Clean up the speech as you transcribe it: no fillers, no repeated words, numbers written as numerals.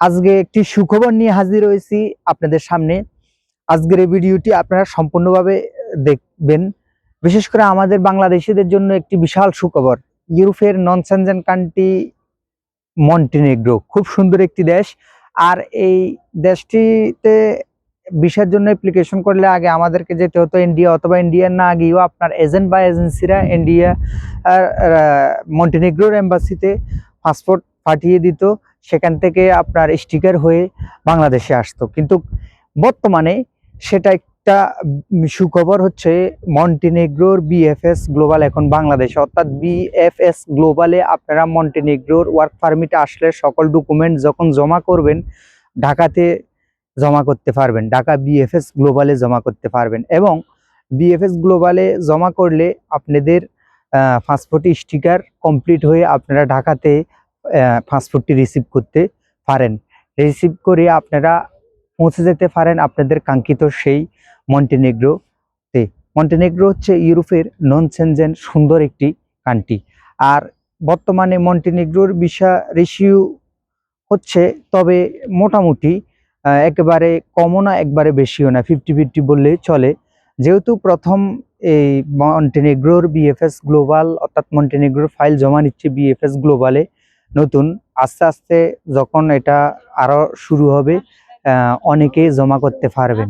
আজকে একটি সুখবর নিয়ে হাজির হয়েছি আপনাদের সামনে। আজকের এই ভিডিওটি আপনারা সম্পূর্ণভাবে দেখবেন। বিশেষ করে আমাদের বাংলাদেশিদের জন্য একটি বিশাল সুখবর। ইউরোপের নন সেনজেন কান্ট্রি মন্টিনেগ্রো খুব সুন্দর একটি দেশ। আর এই দেশটিতে ভিসার জন্য অ্যাপ্লিকেশন করলে আগে আমাদেরকে যেতে হতো ইন্ডিয়া, অথবা ইন্ডিয়ার না গিয়েও আপনার এজেন্ট বা এজেন্সিরা ইন্ডিয়া আর মন্টিনেগ্রোর এম্বাসিতে পাসপোর্ট পাঠিয়ে দিত। সেখান থেকে আপনার স্টিকার হয়ে বাংলাদেশে আসতো। কিন্তু বর্তমানে সেটা একটা সুখবর হচ্ছে, মন্টিনেগ্রোর বিএফএস গ্লোবাল এখন বাংলাদেশে, অর্থাৎ বিএফএস গ্লোবালে আপনারা মন্টিনেগ্রোর ওয়ার্ক পারমিটে আসলে সকল ডকুমেন্ট যখন জমা করবেন ঢাকাতে জমা করতে পারবেন, ঢাকা বিএফএস গ্লোবালে জমা করতে পারবেন। এবং বিএফএস গ্লোবালে জমা করলে আপনাদের পাসপোর্ট স্টিকার কমপ্লিট হয়ে আপনারা ঢাকাতে পাসপোর্টটি রিসিভ করতে পারেন। রিসিভ করে আপনারা পৌঁছে যেতে পারেন আপনাদের কাঙ্ক্ষিত সেই মন্টিনেগ্রোতে। মন্টিনেগ্রো হচ্ছে ইউরোপের নন সেনজেন সুন্দর একটি কান্ট্রি। আর বর্তমানে মন্টিনেগ্রোর ভিসা রেশিও হচ্ছে, তবে মোটামুটি একেবারে কমও না একবারে বেশিও না, 50-50 বললেই চলে। যেহেতু প্রথম এই মন্টিনেগ্রোর বিএফএস গ্লোবাল, অর্থাৎ মন্টিনেগ্রোর ফাইল জমা নিচ্ছে বিএফএস গ্লোবালে নতুন, আস্তে আস্তে যখন এটা আরো শুরু হবে অনেকেই জমা করতে পারবেন।